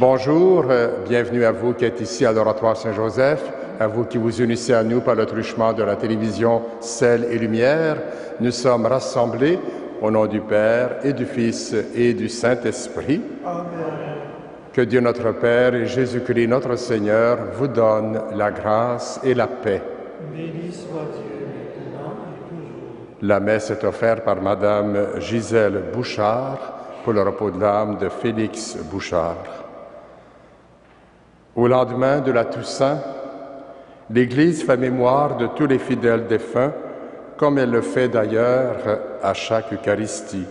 Bonjour, bienvenue à vous qui êtes ici à l'Oratoire Saint-Joseph, à vous qui vous unissez à nous par le truchement de la télévision Sel et Lumière. Nous sommes rassemblés au nom du Père et du Fils et du Saint-Esprit. Amen. Que Dieu notre Père et Jésus-Christ notre Seigneur vous donne la grâce et la paix. Béni soit Dieu maintenant et toujours. La messe est offerte par Madame Gisèle Bouchard pour le repos de l'âme de Félix Bouchard. Au lendemain de la Toussaint, l'Église fait mémoire de tous les fidèles défunts, comme elle le fait d'ailleurs à chaque Eucharistie.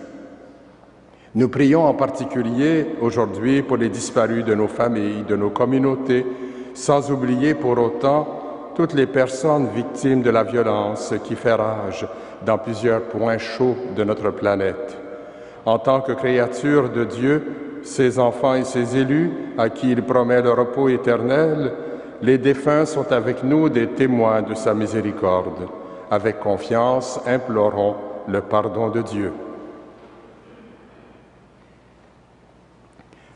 Nous prions en particulier aujourd'hui pour les disparus de nos familles, de nos communautés, sans oublier pour autant toutes les personnes victimes de la violence qui fait rage dans plusieurs points chauds de notre planète. En tant que créatures de Dieu, ses enfants et ses élus, à qui il promet le repos éternel, les défunts sont avec nous des témoins de sa miséricorde. Avec confiance, implorons le pardon de Dieu.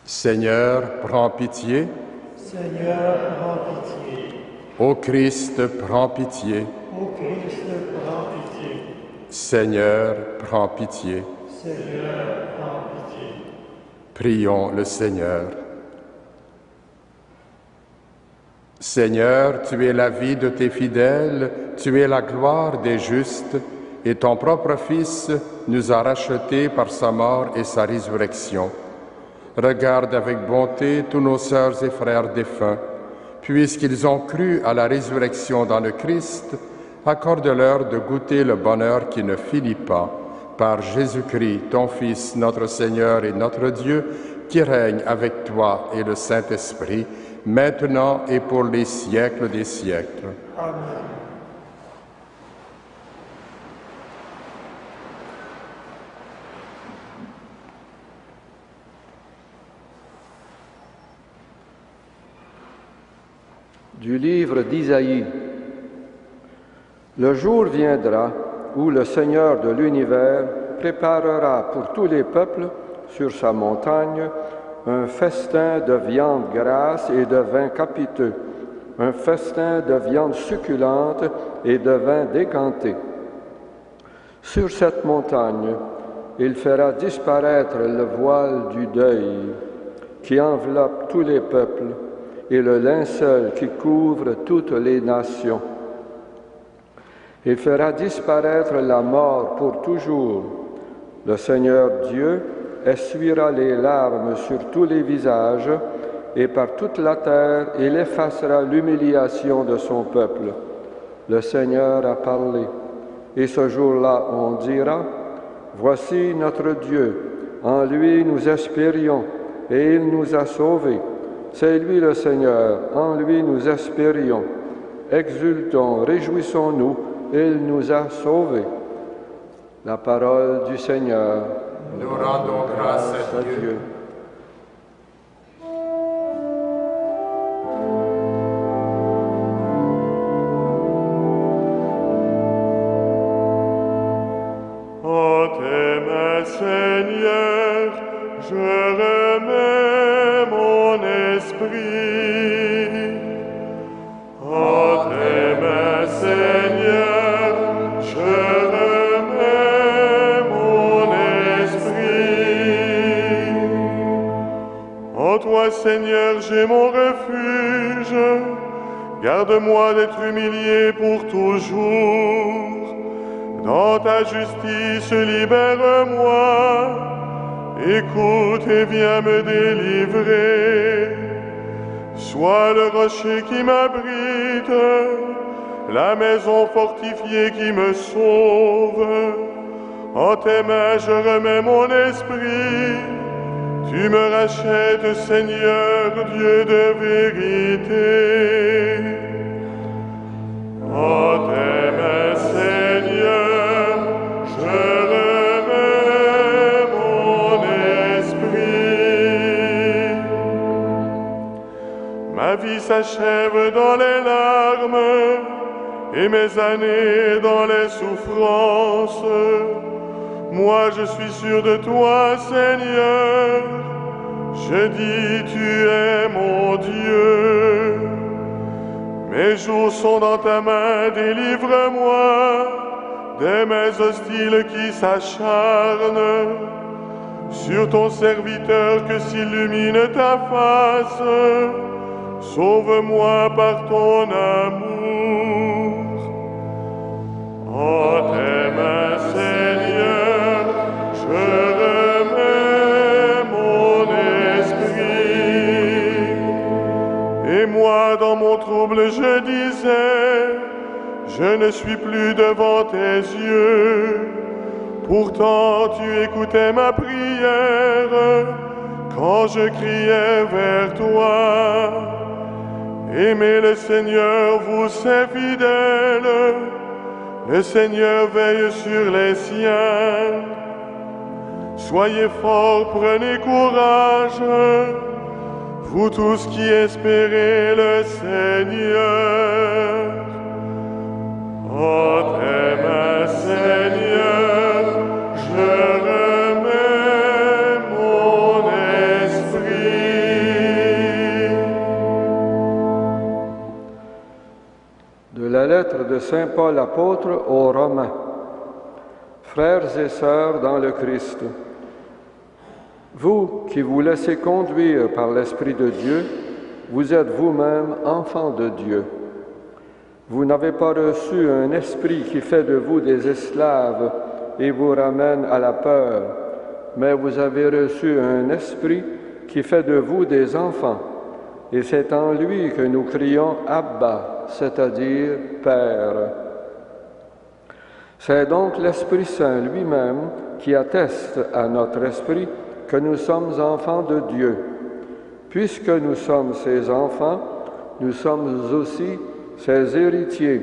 Seigneur, prends pitié. Seigneur, prends pitié. Ô Christ, prends pitié. Ô Christ, prends pitié. Seigneur, prends pitié. Seigneur, prends pitié. Prions le Seigneur. Seigneur, tu es la vie de tes fidèles, tu es la gloire des justes, et ton propre Fils nous a rachetés par sa mort et sa résurrection. Regarde avec bonté tous nos sœurs et frères défunts, puisqu'ils ont cru à la résurrection dans le Christ, accorde-leur de goûter le bonheur qui ne finit pas, par Jésus-Christ, ton Fils, notre Seigneur et notre Dieu, qui règne avec toi et le Saint-Esprit, maintenant et pour les siècles des siècles. Amen. Du livre d'Isaïe. Le jour viendra où le Seigneur de l'univers préparera pour tous les peuples sur sa montagne un festin de viande grasse et de vin capiteux, un festin de viande succulente et de vin décanté. Sur cette montagne, il fera disparaître le voile du deuil qui enveloppe tous les peuples et le linceul qui couvre toutes les nations. Il fera disparaître la mort pour toujours. Le Seigneur Dieu essuiera les larmes sur tous les visages, et par toute la terre, il effacera l'humiliation de son peuple. Le Seigneur a parlé, et ce jour-là, on dira, « Voici notre Dieu, en lui nous espérions, et il nous a sauvés. C'est lui le Seigneur, en lui nous espérions. Exultons, réjouissons-nous, il nous a sauvés. » La parole du Seigneur. Nous rendons grâce à Dieu. En tes mains, Seigneur, je remets mon esprit. En tes mains, Seigneur, je remets mon esprit. En toi, Seigneur, j'ai mon refuge. Garde-moi d'être humilié pour toujours. Dans ta justice, libère-moi. Écoute et viens me délivrer. Sois le rocher qui m'abrite, la maison fortifiée qui me sauve. En tes mains, je remets mon esprit. Tu me rachètes, Seigneur, Dieu de vérité. En tes mains, Seigneur, je remets mon esprit. Ma vie s'achève dans les larmes et mes années dans les souffrances. Moi, je suis sûr de toi, Seigneur. Je dis, tu es mon Dieu. Mes jours sont dans ta main, délivre-moi des mains hostiles qui s'acharnent sur ton serviteur, que s'illumine ta face. Sauve-moi par ton amour. En tes mains, Seigneur, je remets mon esprit. Et moi, dans mon trouble, je disais, je ne suis plus devant tes yeux. Pourtant, tu écoutais ma prière quand je criais vers toi. Aimez le Seigneur, vous c'est fidèle. Le Seigneur veille sur les siens. Soyez forts, prenez courage, vous tous qui espérez le Seigneur. En tes mains, Seigneur, je remets mon esprit. De la lettre de Saint Paul apôtre aux Romains. Frères et sœurs dans le Christ, vous qui vous laissez conduire par l'Esprit de Dieu, vous êtes vous-même enfants de Dieu. Vous n'avez pas reçu un esprit qui fait de vous des esclaves et vous ramène à la peur, mais vous avez reçu un esprit qui fait de vous des enfants, et c'est en lui que nous crions « Abba », c'est-à-dire « Père ». C'est donc l'Esprit Saint lui-même qui atteste à notre esprit que nous sommes enfants de Dieu. Puisque nous sommes ses enfants, nous sommes aussi ses héritiers,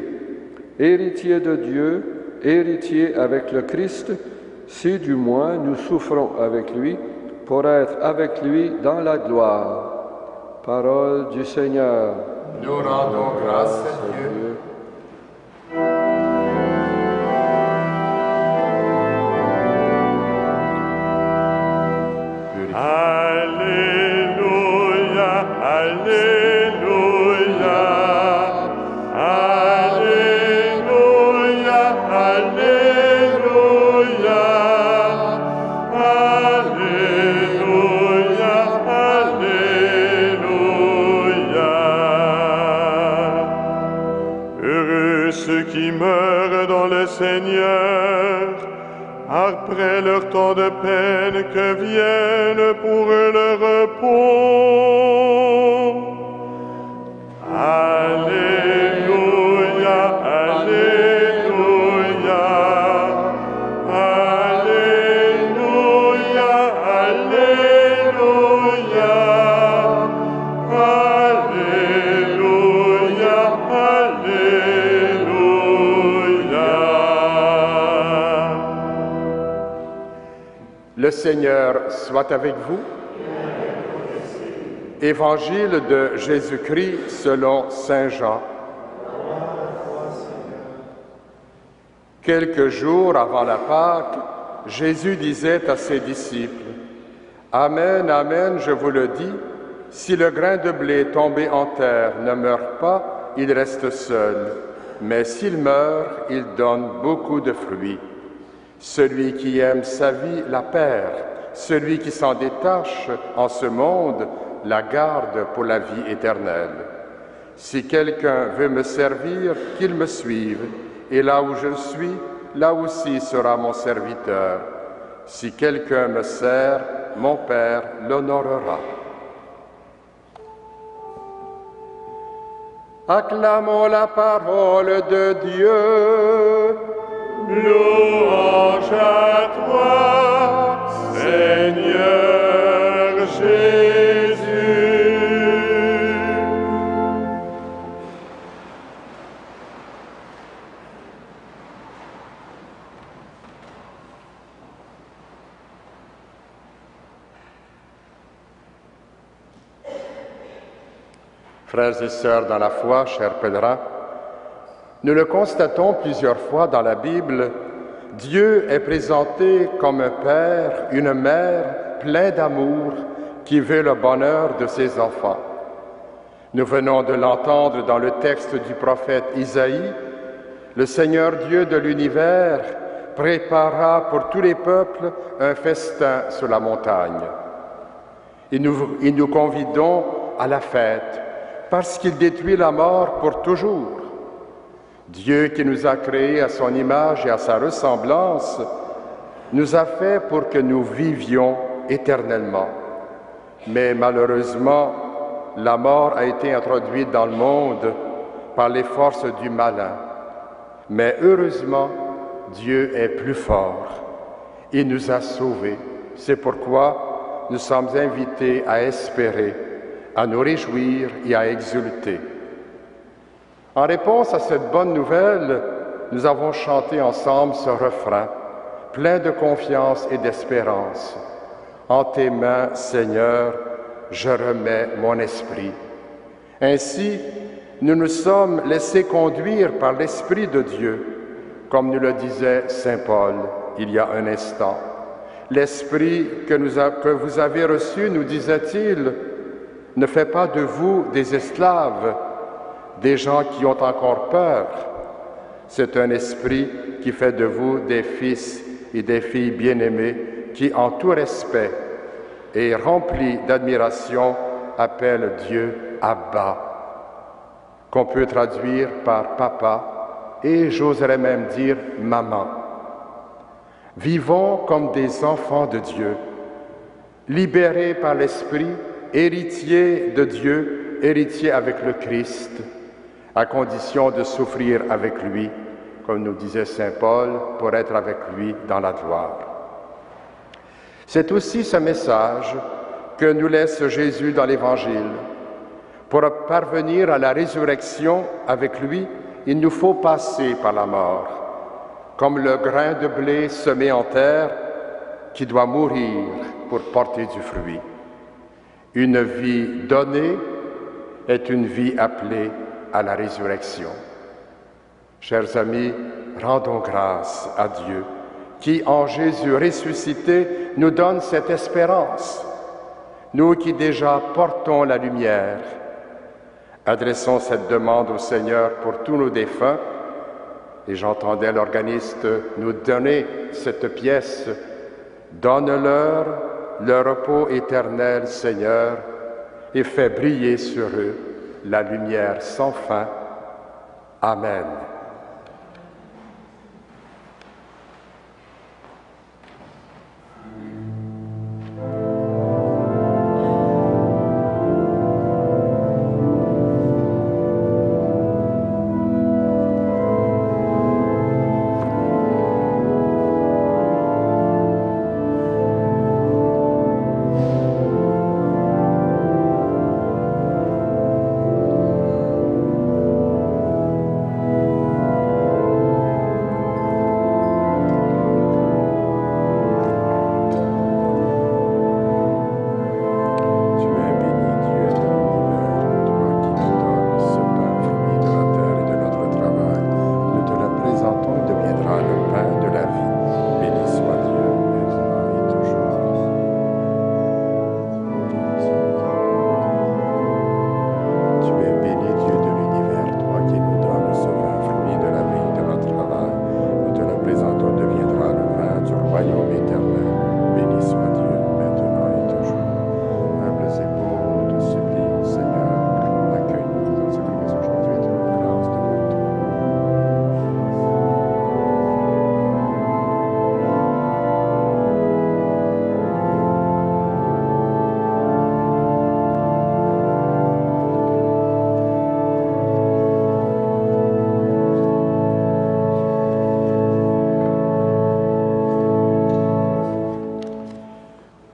héritiers de Dieu, héritiers avec le Christ, si du moins nous souffrons avec lui, pour être avec lui dans la gloire. Parole du Seigneur. Nous rendons grâce à Dieu. Alléluia, Alléluia, Alléluia, Alléluia, Alléluia, Alléluia. Heureux ceux qui meurent dans le Seigneur, après leur temps de peine, que vienne pour eux le repos. Alléluia, Alléluia, Alléluia, Alléluia, Alléluia, Alléluia. Le Seigneur soit avec vous. Évangile de Jésus-Christ selon Saint Jean. Quelques jours avant la Pâque, Jésus disait à ses disciples, « Amen, amen, je vous le dis, si le grain de blé tombé en terre ne meurt pas, il reste seul, mais s'il meurt, il donne beaucoup de fruits. Celui qui aime sa vie la perd, celui qui s'en détache en ce monde la garde pour la vie éternelle. Si quelqu'un veut me servir, qu'il me suive, et là où je suis, là aussi sera mon serviteur. Si quelqu'un me sert, mon Père l'honorera. » Acclamons la parole de Dieu. Louange à toi, Seigneur Jésus. Frères et sœurs dans la foi, chers pèlerins, nous le constatons plusieurs fois dans la Bible, Dieu est présenté comme un père, une mère plein d'amour, qui veut le bonheur de ses enfants. Nous venons de l'entendre dans le texte du prophète Isaïe. Le Seigneur Dieu de l'univers préparera pour tous les peuples un festin sur la montagne. Et nous convidons à la fête parce qu'il détruit la mort pour toujours. Dieu qui nous a créés à son image et à sa ressemblance nous a fait pour que nous vivions éternellement. Mais malheureusement, la mort a été introduite dans le monde par les forces du malin. Mais heureusement, Dieu est plus fort. Il nous a sauvés. C'est pourquoi nous sommes invités à espérer, à nous réjouir et à exulter. En réponse à cette bonne nouvelle, nous avons chanté ensemble ce refrain, plein de confiance et d'espérance. En tes mains, Seigneur, je remets mon esprit. Ainsi, nous nous sommes laissés conduire par l'Esprit de Dieu, comme nous le disait saint Paul il y a un instant. L'Esprit que vous avez reçu, nous disait-il, ne fait pas de vous des esclaves, des gens qui ont encore peur. C'est un esprit qui fait de vous des fils et des filles bien-aimés qui, en tout respect et remplis d'admiration, appellent Dieu Abba, qu'on peut traduire par papa et j'oserais même dire maman. Vivons comme des enfants de Dieu, libérés par l'Esprit, héritiers de Dieu, héritiers avec le Christ, à condition de souffrir avec lui, comme nous disait saint Paul, pour être avec lui dans la gloire. C'est aussi ce message que nous laisse Jésus dans l'Évangile. Pour parvenir à la résurrection avec lui, il nous faut passer par la mort, comme le grain de blé semé en terre qui doit mourir pour porter du fruit. Une vie donnée est une vie appelée à la résurrection. Chers amis, rendons grâce à Dieu qui, en Jésus ressuscité, nous donne cette espérance. Nous qui déjà portons la lumière, adressons cette demande au Seigneur pour tous nos défunts. Et j'entendais l'organiste nous donner cette pièce. Donne-leur le repos éternel, Seigneur, et fais briller sur eux la lumière sans fin. Amen.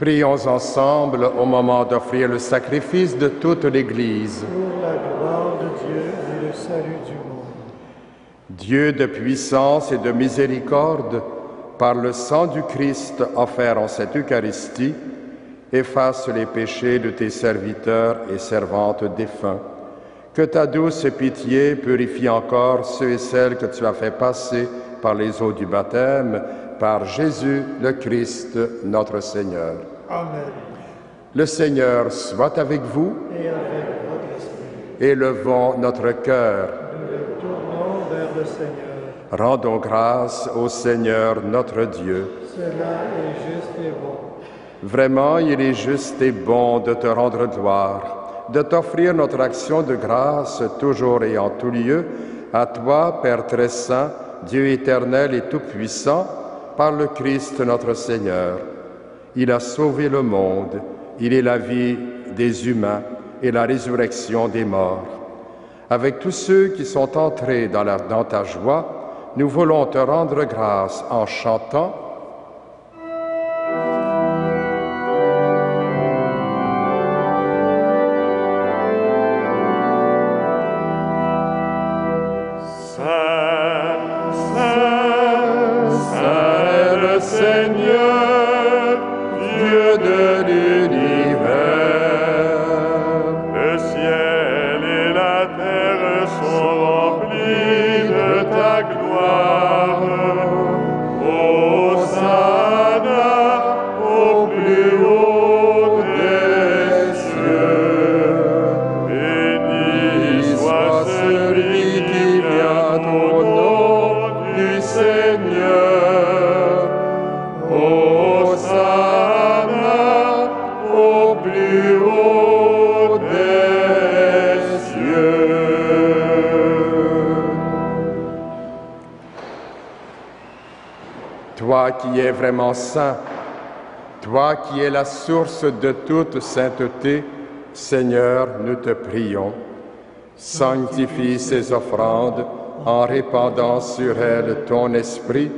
Prions ensemble au moment d'offrir le sacrifice de toute l'Église. Pour la gloire de Dieu et le salut du monde. Dieu de puissance et de miséricorde, par le sang du Christ offert en cette Eucharistie, efface les péchés de tes serviteurs et servantes défunts. Que ta douce pitié purifie encore ceux et celles que tu as fait passer par les eaux du baptême, par Jésus le Christ, notre Seigneur. Amen. Le Seigneur soit avec vous et avec votre esprit. élevons notre cœur. Nous le tournons vers le Seigneur. Rendons grâce au Seigneur notre Dieu. Cela est juste et bon. Vraiment, il est juste et bon de te rendre gloire, de t'offrir notre action de grâce toujours et en tout lieu, à toi, Père très saint, Dieu éternel et tout-puissant, par le Christ notre Seigneur. Il a sauvé le monde, il est la vie des humains et la résurrection des morts. Avec tous ceux qui sont entrés dans ta joie, nous voulons te rendre grâce en chantant « Seigneur, Dieu de l'univers. Le ciel et la terre sont remplis de ta gloire. Hosanna au plus haut des cieux. Béni soit celui qui vient au nom du Seigneur. Hosanna au plus haut des cieux. Toi qui es vraiment saint, toi qui es la source de toute sainteté, Seigneur, nous te prions. Sanctifie ces offrandes en répandant sur elles ton esprit,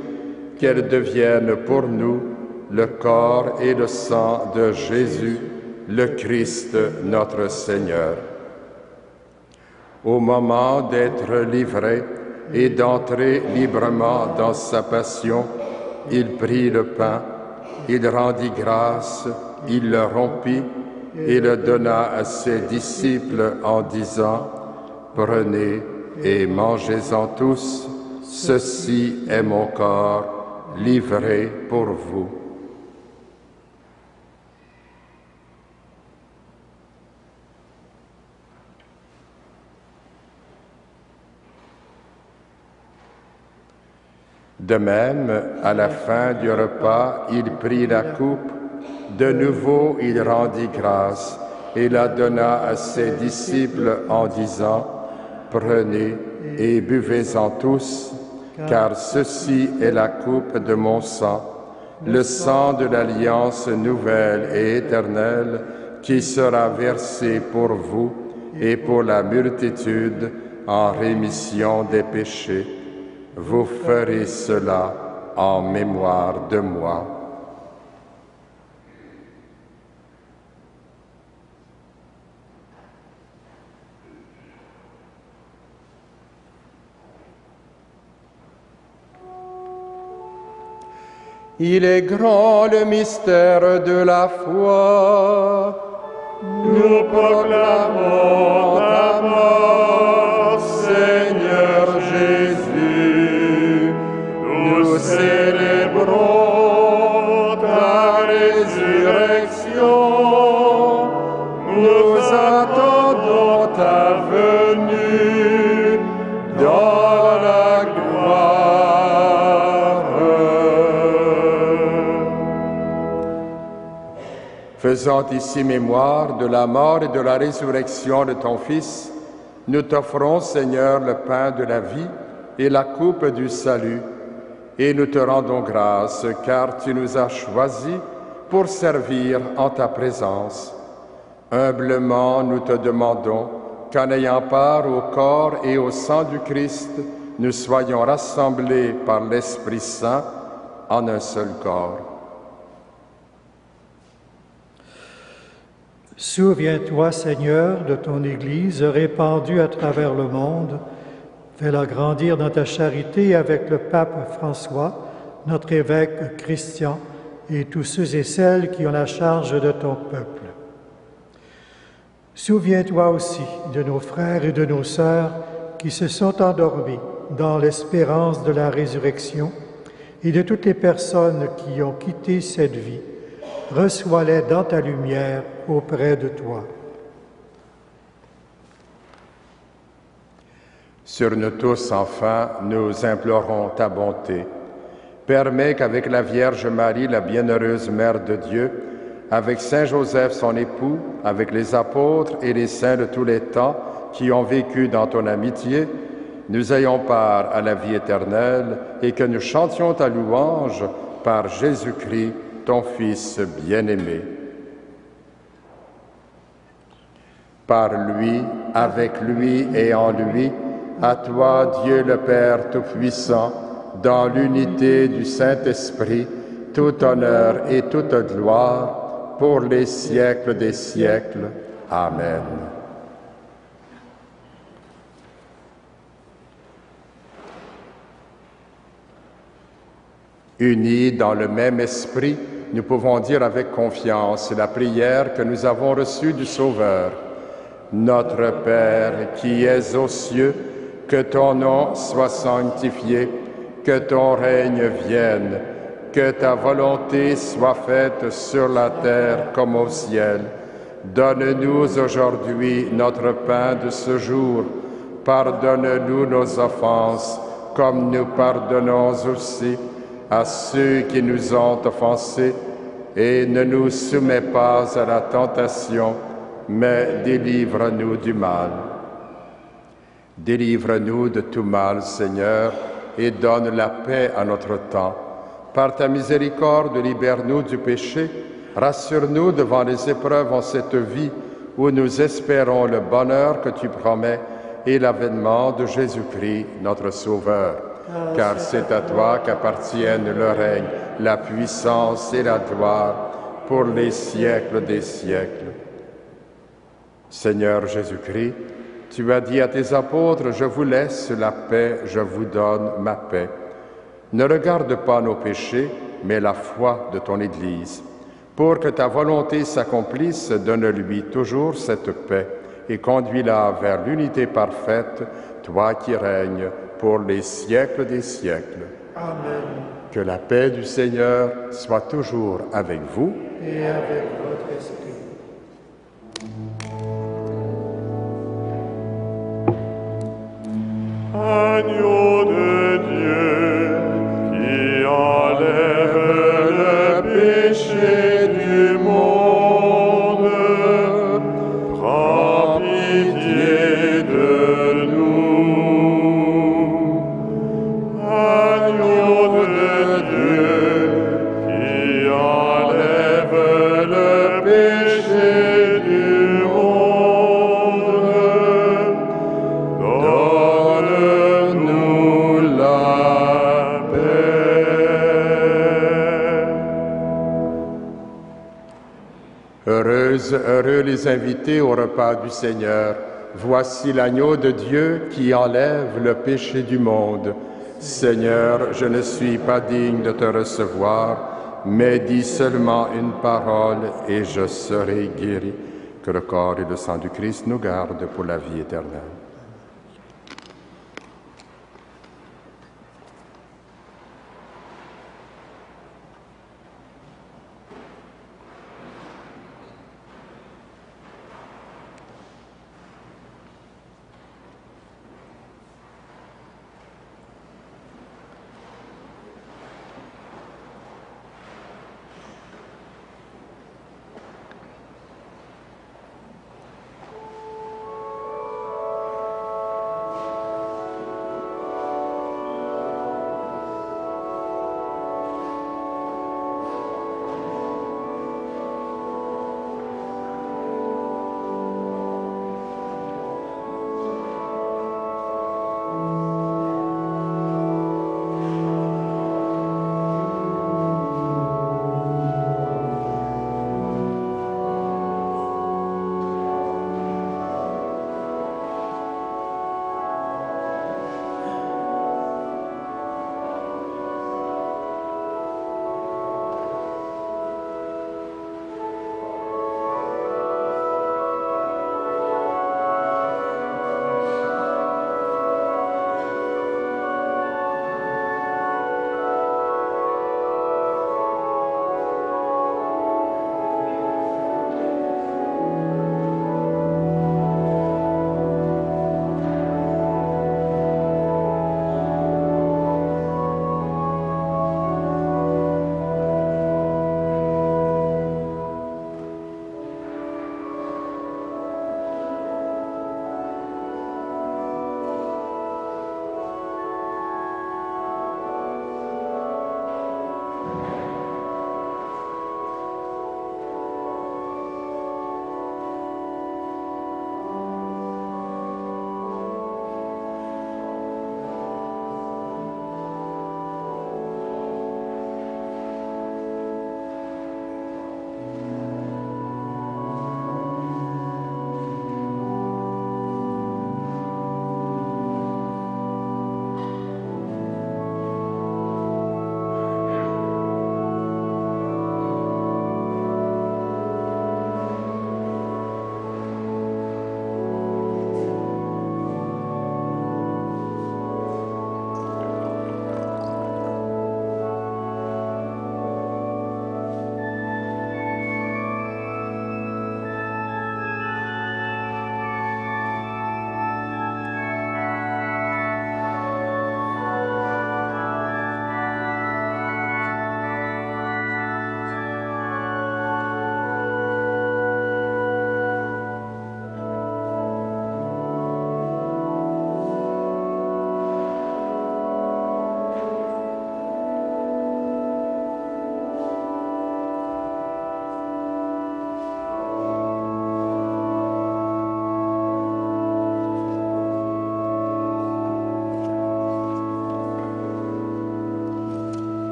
qu'elles deviennent pour nous le corps et le sang de Jésus, le Christ notre Seigneur. Au moment d'être livré et d'entrer librement dans sa passion, il prit le pain, il rendit grâce, il le rompit et le donna à ses disciples en disant « Prenez et mangez-en tous, ceci est mon corps, livré pour vous. » De même, à la fin du repas, il prit la coupe, de nouveau il rendit grâce et la donna à ses disciples en disant « Prenez et buvez-en tous, car ceci est la coupe de mon sang, le sang de l'alliance nouvelle et éternelle qui sera versé pour vous et pour la multitude en rémission des péchés. Vous ferez cela en mémoire de moi. » Il est grand le mystère de la foi. Nous proclamons ta mort, Seigneur Jésus. Nous célébrons ta résurrection. Nous attendons ta venue dans la gloire. Faisant ici mémoire de la mort et de la résurrection de ton Fils, nous t'offrons, Seigneur, le pain de la vie et la coupe du salut, et nous te rendons grâce, car tu nous as choisis pour servir en ta présence. Humblement, nous te demandons qu'en ayant part au corps et au sang du Christ, nous soyons rassemblés par l'Esprit Saint en un seul corps. Souviens-toi, Seigneur, de ton Église répandue à travers le monde. Fais-la grandir dans ta charité avec le pape François, notre évêque Christian et tous ceux et celles qui ont la charge de ton peuple. Souviens-toi aussi de nos frères et de nos sœurs qui se sont endormis dans l'espérance de la résurrection et de toutes les personnes qui ont quitté cette vie. reçois-les dans ta lumière auprès de toi. Sur nous tous, enfin, nous implorons ta bonté. Permets qu'avec la Vierge Marie, la bienheureuse Mère de Dieu, avec Saint Joseph, son époux, avec les apôtres et les saints de tous les temps qui ont vécu dans ton amitié, nous ayons part à la vie éternelle et que nous chantions ta louange par Jésus-Christ, ton Fils bien-aimé. Par lui, avec lui et en lui, à toi, Dieu le Père Tout-Puissant, dans l'unité du Saint-Esprit, tout honneur et toute gloire, pour les siècles des siècles. Amen. Unis dans le même esprit, nous pouvons dire avec confiance la prière que nous avons reçue du Sauveur. Notre Père qui es aux cieux, que ton nom soit sanctifié, que ton règne vienne, que ta volonté soit faite sur la terre comme au ciel. Donne-nous aujourd'hui notre pain de ce jour. Pardonne-nous nos offenses, comme nous pardonnons aussi à ceux qui nous ont offensés, et ne nous soumets pas à la tentation, mais délivre-nous du mal. Délivre-nous de tout mal, Seigneur, et donne la paix à notre temps. Par ta miséricorde, libère-nous du péché, rassure-nous devant les épreuves en cette vie où nous espérons le bonheur que tu promets et l'avènement de Jésus-Christ, notre Sauveur. Car c'est à toi qu'appartiennent le règne, la puissance et la gloire pour les siècles des siècles. Seigneur Jésus-Christ, tu as dit à tes apôtres, « Je vous laisse la paix, je vous donne ma paix ». Ne regarde pas nos péchés, mais la foi de ton Église. Pour que ta volonté s'accomplisse, donne-lui toujours cette paix et conduis-la vers l'unité parfaite, toi qui règnes pour les siècles des siècles. Amen. Que la paix du Seigneur soit toujours avec vous. Et avec votre esprit. Agneau de Dieu, qui enlève le péché du monde, prends pitié de nous. Agneau de Dieu, qui enlève le péché du monde, donne-nous la paix. Heureux les invités au repas du Seigneur. Voici l'agneau de Dieu qui enlève le péché du monde. Seigneur, je ne suis pas digne de te recevoir, mais dis seulement une parole et je serai guéri. Que le corps et le sang du Christ nous gardent pour la vie éternelle.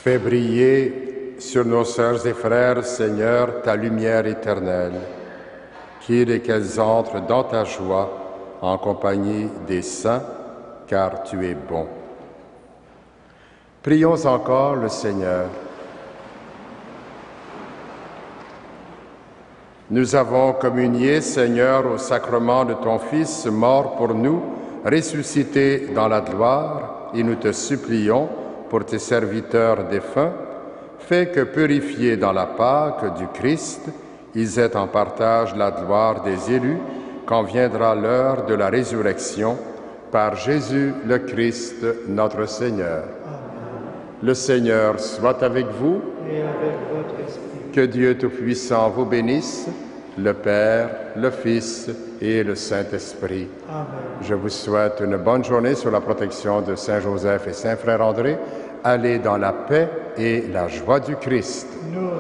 Fais briller sur nos sœurs et frères, Seigneur, ta lumière éternelle, qu'ils et qu'elles entrent dans ta joie en compagnie des saints, car tu es bon. Prions encore le Seigneur. Nous avons communié, Seigneur, au sacrement de ton Fils, mort pour nous, ressuscité dans la gloire, et nous te supplions, pour tes serviteurs défunts, fais que, purifiés dans la Pâque du Christ, ils aient en partage la gloire des élus, quand viendra l'heure de la résurrection, par Jésus le Christ, notre Seigneur. Amen. Le Seigneur soit avec vous. Et avec votre esprit. Que Dieu Tout-Puissant vous bénisse, le Père, le Fils et le Saint-Esprit. Amen. Je vous souhaite une bonne journée sous la protection de Saint Joseph et Saint Frère André. Allez dans la paix et la joie du Christ. Nous